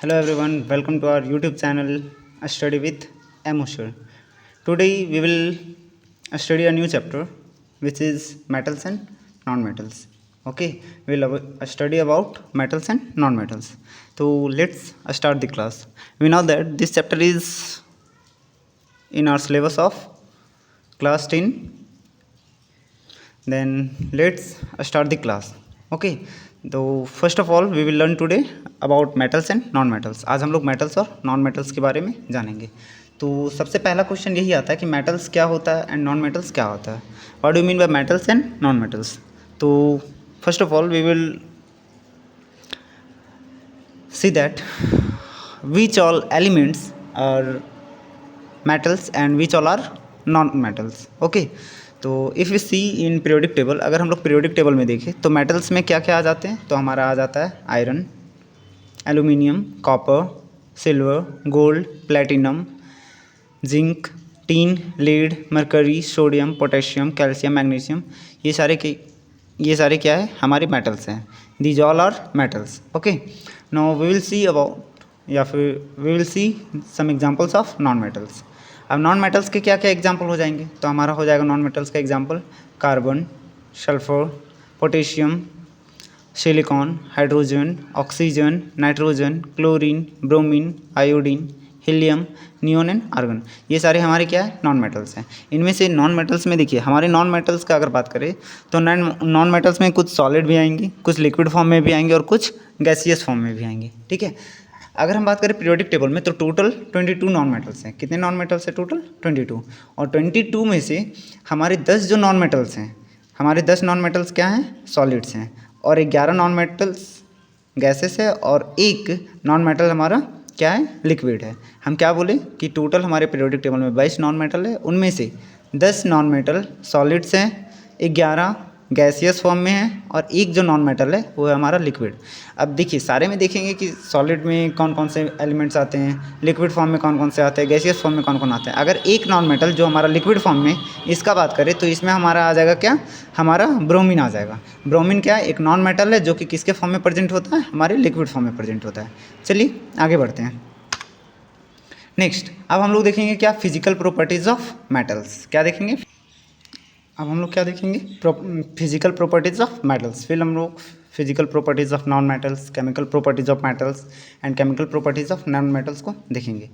Hello everyone, welcome to our YouTube channel Study with Emotion. Today we will study a new chapter which is metals and non-metals. Okay, we will study about metals and non-metals. So let's start the class. We know that this chapter is in our syllabus of class 10. Then let's start the class. Okay, तो first of all we will learn today about metals and non metals. आज हम लोग metals और non metals के बारे में जानेंगे. तो सबसे पहला क्वेश्चन यही आता है कि मेटल्स क्या होता है एंड नॉन मेटल्स क्या होता है. What do you mean by metals and non metals. तो first of all we will see that which all elements are metals and which all are non metals. Okay, तो if you see in periodic table, अगर हम लोग periodic table में देखें तो metals में क्या क्या आ जाते हैं. तो हमारा आ जाता है iron, aluminium, copper, silver, gold, platinum, zinc, tin, lead, mercury, sodium, potassium, calcium, magnesium. ये सारे क्या है हमारे मेटल्स हैं. These all are metals. Okay, now we will see about या फिर we will see some examples of non metals. अब non metals के क्या क्या एग्जाम्पल हो जाएंगे. तो हमारा हो जाएगा नॉन मेटल्स का example carbon, sulphur, potassium, silicon, hydrogen, oxygen, nitrogen, chlorine, bromine, iodine, helium, neon and argon. ये सारे हमारे क्या है नॉन मेटल्स हैं. इनमें से नॉन मेटल्स में देखिए हमारे नॉन मेटल्स का अगर बात करें तो नॉन मेटल्स में कुछ सॉलिड भी आएंगे, कुछ लिक्विड फॉर्म में भी आएंगे और कुछ गैसियस फॉर्म में भी आएंगे. ठीक है, अगर हम बात करें पीरियोडिक टेबल में तो टोटल 22 नॉन मेटल्स हैं. कितने नॉन मेटल्स हैं टोटल 22. और 22 में से हमारे 10 जो नॉन मेटल्स हैं, हमारे 10 नॉन मेटल्स क्या हैं सॉलिड्स हैं और 11 नॉन मेटल्स गैसेस है और एक नॉन मेटल हमारा क्या है लिक्विड है. हम क्या बोले कि टोटल हमारे पीरियोडिक टेबल में 22 नॉन मेटल है, उनमें से 10 नॉन मेटल सॉलिड्स हैं, 11 गैसियस फॉर्म में है और एक जो नॉन मेटल है वो है हमारा लिक्विड. अब देखिए सारे में देखेंगे कि सॉलिड में कौन कौन से एलिमेंट्स आते हैं, लिक्विड फॉर्म में कौन कौन से आते हैं, गैसियस फॉर्म में कौन कौन आते हैं. अगर एक नॉन मेटल जो हमारा लिक्विड फॉर्म में इसका बात करें तो इसमें हमारा आ जाएगा क्या, हमारा ब्रोमीन आ जाएगा. ब्रोमीन क्या है एक नॉन मेटल है जो कि किसके फॉर्म में प्रेजेंट होता है, हमारे लिक्विड फॉर्म में प्रेजेंट होता है. चलिए आगे बढ़ते हैं. नेक्स्ट अब हम लोग देखेंगे क्या फिजिकल प्रॉपर्टीज़ ऑफ मेटल्स. क्या देखेंगे अब हम लोग क्या देखेंगे फिजिकल प्रॉपर्टीज़ ऑफ मेटल्स. फिर हम लोग physical properties of non metals, chemical properties of metals and chemical properties of non metals को देखेंगे.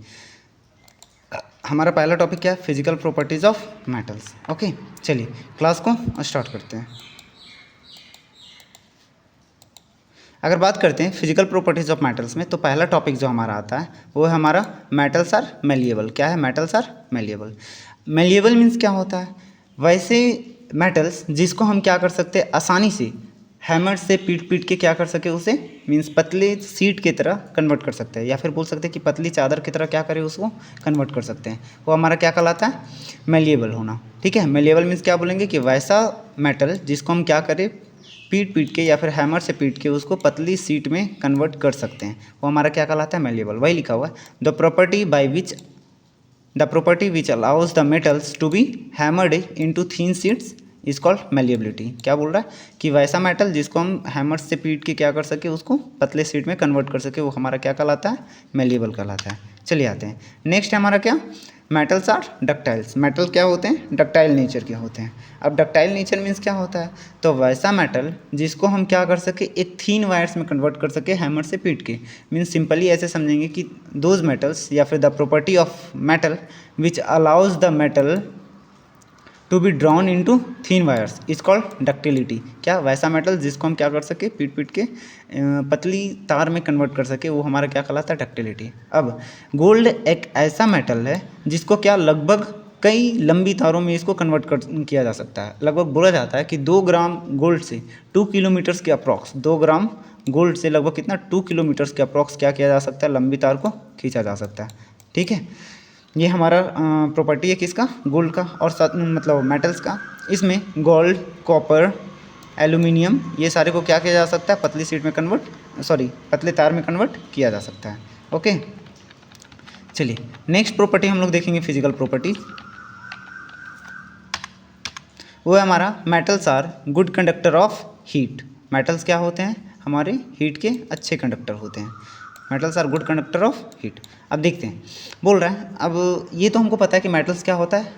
हमारा पहला टॉपिक क्या है physical properties of metals. Okay, चलिए क्लास को स्टार्ट करते हैं. अगर बात करते हैं फिजिकल प्रॉपर्टीज़ ऑफ मेटल्स में तो पहला टॉपिक जो हमारा आता है वो है हमारा मेटल्स आर मेलिएबल. क्या है metals are malleable. Malleable means क्या होता है, वैसे मेटल्स जिसको हम क्या कर सकते हैं आसानी से हैमर से पीट के क्या कर सके उसे मीन्स पतले सीट की तरह कन्वर्ट कर सकते हैं या फिर बोल सकते हैं कि पतली चादर की तरह क्या करें उसको कन्वर्ट कर सकते हैं. वो हमारा क्या कहलाता है मेलिएबल होना. ठीक है, मेलिएबल मीन्स क्या बोलेंगे कि वैसा मेटल जिसको हम क्या करें पीट के या फिर हैमर से पीट के उसको पतली सीट में कन्वर्ट कर सकते हैं. वो हमारा क्या कहलाता है मेलिएबल. वही लिखा हुआ है the property which allows the metals to be hammered into thin sheets is called malleability. क्या बोल रहा है कि वैसा मेटल जिसको हम हैमर से पीट के क्या कर सके उसको पतले सीट में कन्वर्ट कर सके वो हमारा क्या कहलाता है मेलिएबल कहलाता है. चलिए आते हैं नेक्स्ट हमारा क्या मेटल्स आर डक्टाइल्स. मेटल क्या होते हैं डक्टाइल नेचर के होते हैं. अब डक्टाइल नेचर मीन्स क्या होता है तो वैसा मेटल जिसको हम क्या कर सके एक थीन वायर्स में कन्वर्ट कर सके हैमर से पीट के. मीन्स सिंपली ऐसे समझेंगे कि दोज मेटल्स या फिर the property of metal which allows the metal to be drawn into thin wires is called ductility. क्या वैसा मेटल जिसको हम क्या कर सके पीट के पतली तार में कन्वर्ट कर सके वो हमारा क्या कहलाता है डक्टिलिटी. अब गोल्ड एक ऐसा मेटल है जिसको क्या लगभग कई लंबी तारों में इसको कन्वर्ट किया जा सकता है. लगभग बोला जाता है कि 2 ग्राम गोल्ड से 2 किलोमीटर्स के अप्रॉक्स 2 ग्राम गोल्ड से लगभग कितना 2 किलोमीटर्स के अप्रॉक्स क्या किया जा सकता है लंबी तार को खींचा जा सकता है. ठीक है, ये हमारा प्रॉपर्टी है किसका गोल्ड का और साथ मतलब मेटल्स का. इसमें गोल्ड, कॉपर, एल्यूमिनियम ये सारे को क्या किया जा सकता है पतली सीट में पतले तार में कन्वर्ट किया जा सकता है. ओके, चलिए नेक्स्ट प्रॉपर्टी हम लोग देखेंगे फिजिकल प्रॉपर्टी. वो है हमारा metals are good conductor of heat. Metals क्या होते हैं हमारे हीट के अच्छे कंडक्टर होते हैं. Metals are good conductor of heat. अब देखते हैं, बोल रहा है अब ये तो हमको पता है कि मेटल्स क्या होता है,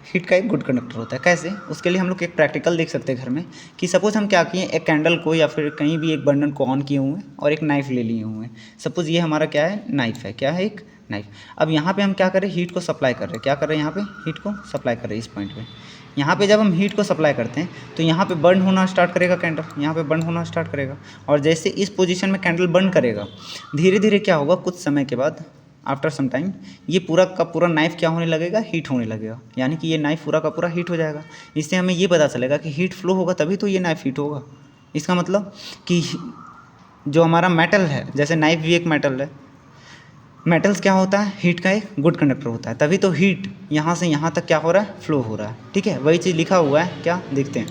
हीट का एक गुड कंडक्टर होता है। कैसे? उसके लिए हम लोग एक प्रैक्टिकल देख सकते हैं घर में कि सपोज़ हम क्या किए, एक कैंडल को या फिर कहीं भी एक बर्नर को ऑन किए हुए हैं और एक नाइफ़ ले लिए हुए हैं। सपोज़ ये हमारा क्या है, नाइफ़ है। क्या है? एक नाइफ़। अब यहाँ पे हम क्या करें, हीट को सप्लाई कर रहे हैं। क्या कर रहे हैं? यहाँ पे हीट को सप्लाई कर रहे हैं इस पॉइंट पे। यहाँ पे जब हम हीट को सप्लाई करते हैं तो यहाँ पे बर्न होना स्टार्ट करेगा कैंडल, यहाँ पे बर्न होना स्टार्ट करेगा। और जैसे इस पोजीशन में कैंडल बर्न करेगा, धीरे धीरे क्या होगा, कुछ समय के बाद आफ्टर सम टाइम ये पूरा का पूरा नाइफ़ क्या होने लगेगा, हीट होने लगेगा। यानी कि ये नाइफ़ पूरा का पूरा हीट हो जाएगा। इससे हमें ये पता चलेगा कि हीट फ्लो होगा तभी तो ये नाइफ़ हीट होगा। इसका मतलब कि जो हमारा मेटल है, जैसे नाइफ़ भी एक मेटल है, मेटल्स क्या होता है, हीट का एक गुड कंडक्टर होता है, तभी तो हीट यहाँ से यहाँ तक क्या हो रहा है, फ्लो हो रहा है। ठीक है, वही चीज़ लिखा हुआ है, क्या देखते हैं।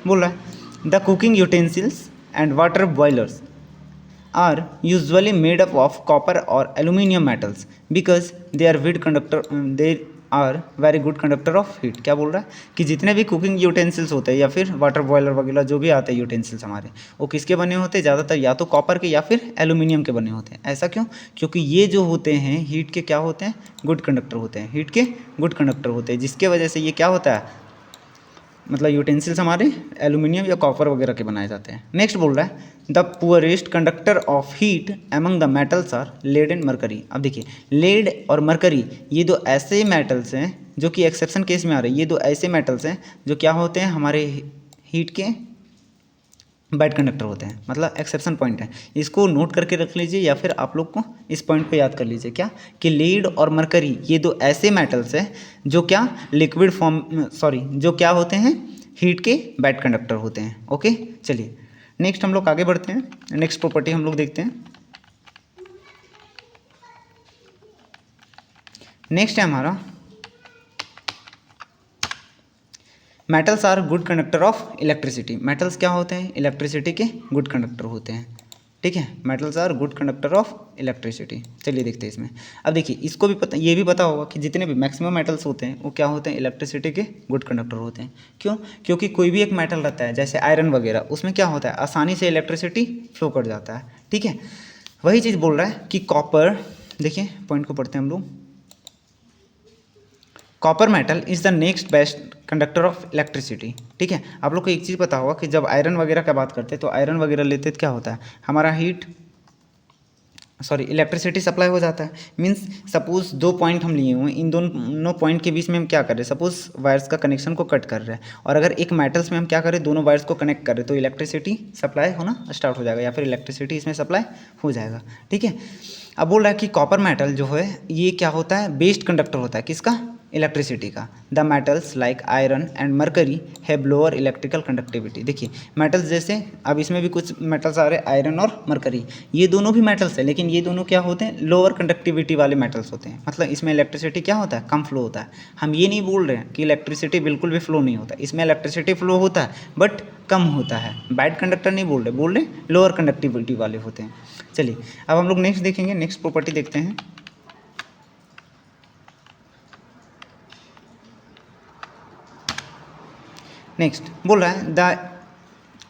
बोल रहा है the cooking utensils and water boilers are usually made up of copper or aluminum metals because they are good conductor, they are very good conductor of heat। क्या बोल रहा है कि जितने भी कुकिंग यूटेंसिल्स होते हैं या फिर वाटर बॉयलर वगैरह जो भी आते हैं यूटेंसिल्स हमारे, वो किसके बने होते हैं, ज़्यादातर या तो कॉपर के या फिर एल्यूमिनियम के बने होते हैं। ऐसा क्यों? क्योंकि ये जो होते हैं हीट के क्या होते हैं, गुड कंडक्टर होते हैं, हीट के गुड कंडक्टर होते हैं, जिसके वजह से ये क्या होता है, मतलब यूटेंसिल्स हमारे एल्यूमिनियम या कॉपर वगैरह के बनाए जाते हैं। नेक्स्ट बोल रहा है the poorest conductor of heat among the metals are lead and mercury. अब देखिए, लेड और मरकरी ये दो ऐसे मेटल्स हैं जो कि एक्सेप्शन केस में आ रहे हैं। ये दो ऐसे मेटल्स हैं जो क्या होते हैं, हमारे हीट के बैड कंडक्टर होते हैं, मतलब एक्सेप्शन पॉइंट है। इसको नोट करके रख लीजिए या फिर आप लोग को इस पॉइंट पे याद कर लीजिए, क्या कि लीड और मरकरी ये दो ऐसे मेटल्स हैं जो क्या लिक्विड फॉर्म जो क्या होते हैं, हीट के बैड कंडक्टर होते हैं। ओके, चलिए नेक्स्ट हम लोग आगे बढ़ते हैं। नेक्स्ट प्रॉपर्टी हम लोग देखते हैं। नेक्स्ट है हमारा metals are good conductor of electricity. Metals क्या होते हैं, इलेक्ट्रिसिटी के गुड कंडक्टर होते हैं। ठीक है, metals are good conductor of electricity. चलिए देखते हैं इसमें। अब देखिए, इसको भी पता, ये भी पता होगा कि जितने भी मैक्सिमम मेटल्स होते हैं वो क्या होते हैं, इलेक्ट्रिसिटी के गुड कंडक्टर होते हैं। क्यों? क्योंकि कोई भी एक मेटल रहता है जैसे आयरन वगैरह, उसमें क्या होता है, आसानी से इलेक्ट्रिसिटी फ्लो कर जाता है। ठीक है, वही चीज़ बोल रहा है कि कॉपर, देखिए पॉइंट को पढ़ते हैं हम लोग। Copper metal is the next best conductor of electricity. ठीक है, आप लोग को एक चीज़ पता होगा कि जब आयरन वगैरह का बात करते हैं तो आयरन वगैरह लेते तो क्या होता है, हमारा इलेक्ट्रिसिटी सप्लाई हो जाता है। मीन्स सपोज दो पॉइंट हम लिए हुए हैं, इन दोनों पॉइंट के बीच में हम क्या कर रहे हैं, सपोज वायर्स का कनेक्शन को कट कर रहे हैं, और अगर एक मेटल्स में हम क्या करें, दोनों वायर्स को कनेक्ट कर रहे हैं, तो इलेक्ट्रिसिटी सप्लाई होना स्टार्ट हो जाएगा या फिर इलेक्ट्रिसिटी इसमें सप्लाई हो जाएगा। ठीक है, अब बोल रहा है कि कॉपर मेटल जो है ये क्या होता है, बेस्ट कंडक्टर होता है, किसका, इलेक्ट्रिसिटी का। The metals like iron and mercury have lower electrical conductivity. देखिए मेटल्स जैसे, अब इसमें भी कुछ मेटल्स आ रहे हैं, आयरन और मरकरी, ये दोनों भी मेटल्स हैं, लेकिन ये दोनों क्या होते हैं, लोअर कंडक्टिविटी वाले मेटल्स होते हैं। मतलब इसमें इलेक्ट्रिसिटी क्या होता है, कम फ्लो होता है। हम ये नहीं बोल रहे हैं कि इलेक्ट्रिसिटी बिल्कुल भी फ्लो नहीं होता, इसमें इलेक्ट्रिसिटी फ्लो होता है बट कम होता है। बैड कंडक्टर नहीं बोल रहे लोअर कंडक्टिविटी वाले होते हैं। चलिए अब हम लोग नेक्स्ट देखेंगे, नेक्स्ट प्रॉपर्टी देखते हैं। नेक्स्ट बोल रहा है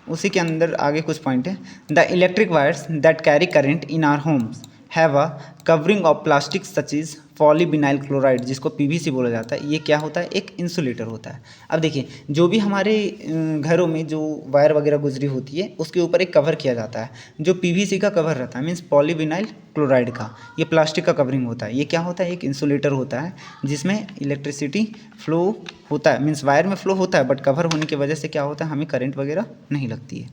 उसी के अंदर आगे कुछ पॉइंट है। The electric wires that carry current in our homes have a covering of plastic such is polyvinyl chloride, जिसको पीवीसी बोला जाता है। ये क्या होता है, एक इंसुलेटर होता है। अब देखिए, जो भी हमारे घरों में जो वायर वगैरह गुजरी होती है उसके ऊपर एक कवर किया जाता है, जो पीवीसी का कवर रहता है, मीन्स पॉलीविनाइल क्लोराइड का। ये प्लास्टिक का कवरिंग होता है। ये क्या होता है, एक इंसुलेटर होता है जिसमें इलेक्ट्रिसिटी फ्लो होता है, मीन्स वायर में फ्लो होता है, बट कवर होने की वजह से क्या होता है, हमें करंट वगैरह नहीं लगती है।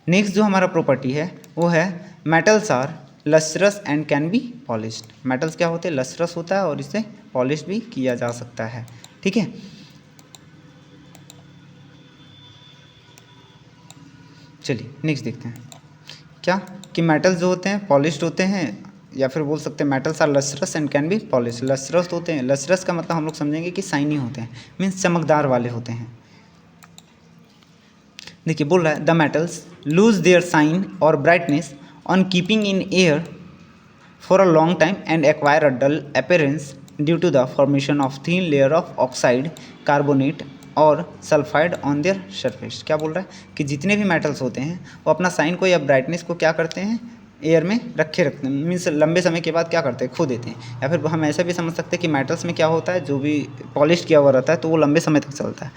नेक्स्ट जो हमारा प्रॉपर्टी है वो है metals are lustrous and can be polished. Metals क्या होते हैं, लस्ट्रस होता है और इसे पॉलिश भी किया जा सकता है। ठीक है, चलिए नेक्स्ट देखते हैं क्या कि मेटल्स जो होते हैं पॉलिश्ड होते हैं, या फिर बोल सकते हैं metals are lustrous and can be polish. Lustrous होते हैं, लस्ट्रस का मतलब हम लोग समझेंगे कि शाइनी होते हैं, मीन्स चमकदार वाले होते हैं। देखिए बोल रहा है the metals lose their shine और brightness on keeping in air for a long time and acquire a dull appearance due to the formation of thin layer of oxide, carbonate और सल्फाइड ऑन देयर सरफेस। क्या बोल रहा है कि जितने भी metals होते हैं वो अपना साइन को या ब्राइटनेस को क्या करते हैं, एयर में रखे रखते हैं, मीन्स लंबे समय के बाद क्या करते हैं, खो देते हैं। या फिर हम ऐसा भी समझ सकते हैं कि मेटल्स में क्या होता है, जो भी पॉलिश किया हुआ रहता है तो वो लंबे समय तक चलता है।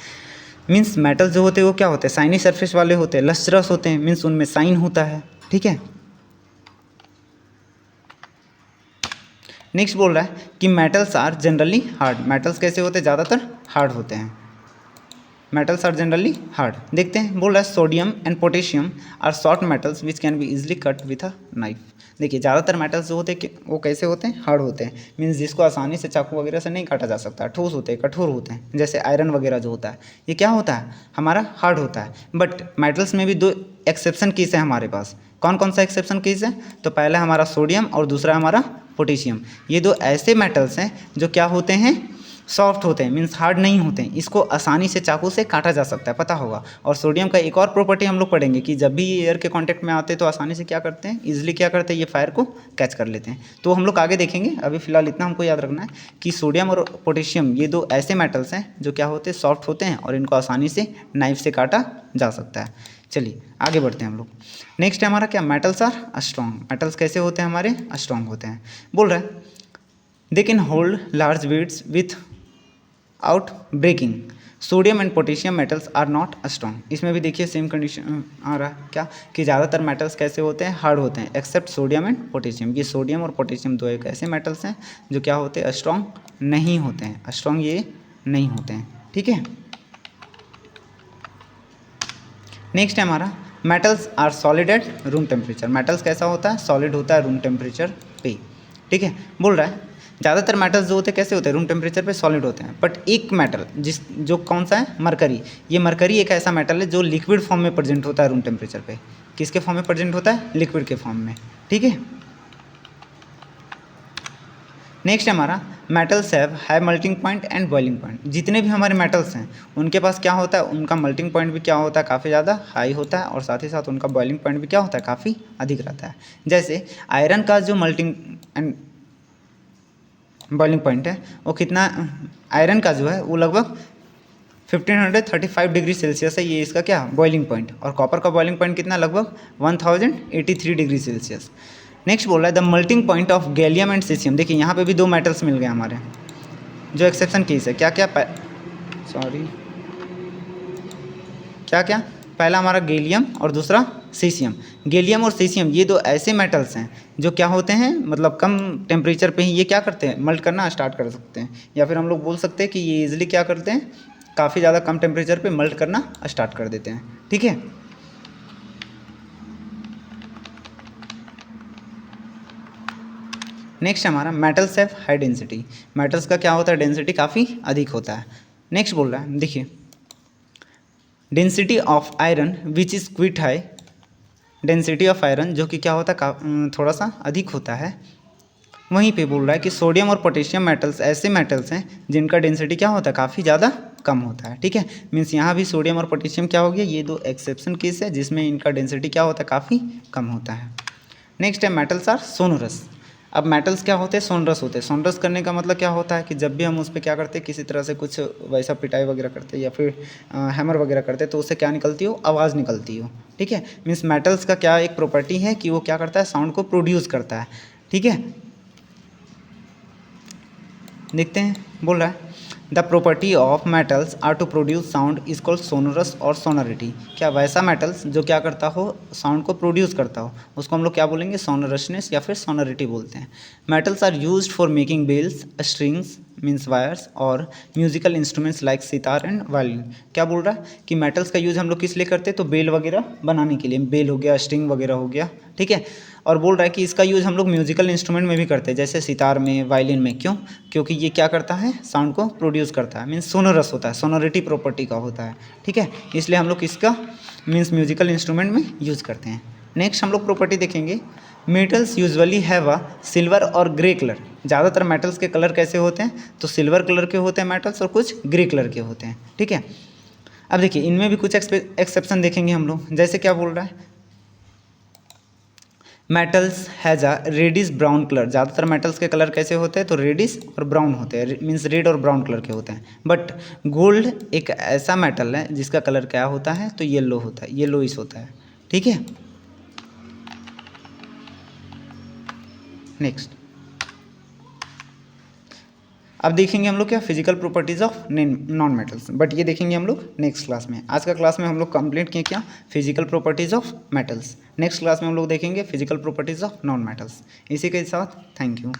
मीन्स मेटल्स जो होते हैं वो क्या होते हैं, शाइनी सरफेस वाले होते हैं, लस्ट्रस होते हैं, मीन्स उनमें शाइन होता है। ठीक है, नेक्स्ट बोल रहा है कि metals are generally hard. Metals कैसे होते हैं, ज़्यादातर हार्ड होते हैं। Metals are generally hard. देखते हैं, बोल रहा है sodium and potassium are soft metals which can be easily cut with a knife. देखिए ज़्यादातर मेटल्स जो होते हैं वो कैसे होते हैं, हार्ड होते हैं, मीन्स जिसको आसानी से चाकू वगैरह से नहीं काटा जा सकता, ठोस होते हैं, कठोर होते हैं। जैसे आयरन वगैरह जो होता है ये क्या होता है, हमारा हार्ड होता है। बट मेटल्स में भी दो एक्सेप्शन केस है हमारे पास। कौन कौन सा एक्सेप्शन केस है, तो पहला हमारा सोडियम और दूसरा हमारा पोटेशियम। ये दो ऐसे मेटल्स हैं जो क्या होते हैं, सॉफ्ट होते हैं, मीन्स हार्ड नहीं होते हैं, इसको आसानी से चाकू से काटा जा सकता है, पता होगा। और सोडियम का एक और प्रॉपर्टी हम लोग पढ़ेंगे कि जब भी ये एयर के कांटेक्ट में आते हैं तो आसानी से क्या करते हैं, इजीली क्या करते हैं, ये फायर को कैच कर लेते हैं। तो हम लोग आगे देखेंगे, अभी फिलहाल इतना हमको याद रखना है कि सोडियम और पोटेशियम ये दो ऐसे मेटल्स हैं जो क्या होते हैं, सॉफ्ट होते हैं और इनको आसानी से नाइफ से काटा जा सकता है। चलिए आगे बढ़ते हैं हम लोग। नेक्स्ट है हमारा क्या, मेटल्स आर स्ट्रॉन्ग। मेटल्स कैसे होते हैं, हमारे स्ट्रॉन्ग होते हैं। बोल रहा है they can hold large weights without breaking. Sodium and potassium metals are not strong. इसमें भी देखिए सेम कंडीशन आ रहा है क्या, कि ज़्यादातर मेटल्स कैसे होते हैं, हार्ड होते हैं, एक्सेप्ट सोडियम एंड पोटेशियम। ये सोडियम और पोटेशियम दो एक ऐसे मेटल्स हैं जो क्या होते हैं, स्ट्रॉन्ग नहीं होते हैं, स्ट्रॉन्ग ये नहीं होते हैं। ठीक है, नेक्स्ट है हमारा metals are solid at room temperature. Metals कैसा होता है, सॉलिड होता है रूम टेम्परेचर पे। ठीक है, बोल रहा है ज़्यादातर मेटल्स जो होते हैं कैसे होते हैं, रूम टेम्परेचर पे सॉलिड होते हैं। बट एक मेटल जो कौन सा है, मरकरी। ये मरकरी एक ऐसा मेटल है जो लिक्विड फॉर्म में प्रेजेंट होता है रूम टेम्परेचर पे। किसके फॉर्म में प्रेजेंट होता है, लिक्विड के फॉर्म में। ठीक है, नेक्स्ट है हमारा metals have high melting point and boiling point. जितने भी हमारे मेटल्स हैं उनके पास क्या होता है, उनका मेल्टिंग पॉइंट भी क्या होता है, काफ़ी ज़्यादा हाई होता है, और साथ ही साथ उनका बॉइलिंग पॉइंट भी क्या होता है, काफ़ी अधिक रहता है। जैसे आयरन का जो मेल्टिंग एंड बॉइलिंग पॉइंट है वो कितना, आयरन का जो है वो लगभग 1535 डिग्री सेल्सियस है, ये इसका क्या बॉइलिंग पॉइंट। और कॉपर का बॉइलिंग पॉइंट कितना, लगभग 1083 डिग्री सेल्सियस। नेक्स्ट बोल रहा है the melting point of gallium and caesium. देखिए यहाँ पे भी दो मेटल्स मिल गए हमारे, जो एक्सेप्शन केस है। क्या क्या, क्या क्या, पहला हमारा गैलियम और दूसरा सीसियम। गैलियम और सीसियम ये दो ऐसे मेटल्स हैं जो क्या होते हैं, मतलब कम टेम्परेचर पे ही ये क्या करते हैं, मेल्ट करना स्टार्ट कर सकते हैं। या फिर हम लोग बोल सकते हैं कि ये इजीली क्या करते हैं, काफ़ी ज़्यादा कम टेम्परेचर पे मेल्ट करना स्टार्ट कर देते हैं। ठीक है, नेक्स्ट हमारा metals have high density. Metals का क्या होता है, डेंसिटी काफ़ी अधिक होता है। नेक्स्ट बोल रहा है, देखिए density of iron which is quit high. Density of iron जो कि क्या होता है, थोड़ा सा अधिक होता है। वहीं पे बोल रहा है कि सोडियम और पोटेशियम मेटल्स ऐसे मेटल्स हैं जिनका डेंसिटी क्या होता है, काफ़ी ज़्यादा कम होता है। ठीक है, मीन्स यहाँ भी सोडियम और पोटेशियम क्या हो गया, ये दो एक्सेप्शन केस है जिसमें इनका डेंसिटी क्या होता है, काफ़ी कम होता है। नेक्स्ट है मेटल्स आर सोनोरस। अब मेटल्स क्या होते हैं, सोनरस होते हैं। सोनरस करने का मतलब क्या होता है कि जब भी हम उस पर क्या करते हैं, किसी तरह से कुछ वैसा पिटाई वगैरह करते हैं या फिर हैमर वगैरह करते हैं तो उससे क्या निकलती हो, आवाज़ निकलती हो। ठीक है, मीन्स मेटल्स का क्या एक प्रॉपर्टी है कि वो क्या करता है, साउंड को प्रोड्यूस करता है। ठीक है, देखते हैं, बोल रहा है the property of metals are to produce sound is called sonorous और सोनोरिटी। क्या वैसा मेटल्स जो क्या करता हो, साउंड को प्रोड्यूस करता हो, उसको हम लोग क्या बोलेंगे, सोनोरसनेस या फिर सोनोरिटी बोलते हैं। Metals are used for making bells, strings means wires और musical instruments like sitar and violin. क्या बोल रहा है कि मेटल्स का यूज़ हम लोग किस लिए करते हैं, तो बेल वगैरह बनाने के लिए, बेल हो गया, स्ट्रिंग वगैरह हो गया। ठीक है, और बोल रहा है कि इसका यूज़ हम लोग म्यूजिकल इंस्ट्रूमेंट में भी करते हैं, जैसे सितार में, वायलिन में। क्यों, क्योंकि ये क्या करता है, साउंड को प्रोड्यूस करता है, मीन्स सोनोरस होता है, सोनोरिटी प्रॉपर्टी का होता है। ठीक है, इसलिए हम लोग इसका मीन्स म्यूजिकल इंस्ट्रूमेंट में यूज़ करते हैं। नेक्स्ट हम लोग प्रॉपर्टी देखेंगे, metals usually have a silver और ग्रे कलर। ज़्यादातर मेटल्स के कलर कैसे होते हैं, तो सिल्वर कलर के होते हैं मेटल्स और कुछ ग्रे कलर के होते हैं। ठीक है, अब देखिए इनमें भी कुछ एक्सेप्शन देखेंगे हम लोग। जैसे क्या बोल रहा है, metals has a reddish brown colour. ज़्यादातर मेटल्स के कलर कैसे होते हैं, तो रेडिश और ब्राउन होते हैं, मीन्स रेड और ब्राउन कलर के होते हैं। बट गोल्ड एक ऐसा मेटल है जिसका कलर क्या होता है, तो येलो होता है, येलोइश होता है। ठीक है, नेक्स्ट अब देखेंगे हम लोग क्या physical properties of non metals, but ये देखेंगे हम लोग नेक्स्ट क्लास में। आज का क्लास में हम लोग कंप्लीट किए क्या physical properties of metals. Next class में हम लोग देखेंगे physical properties of non metals. इसी के साथ थैंक यू।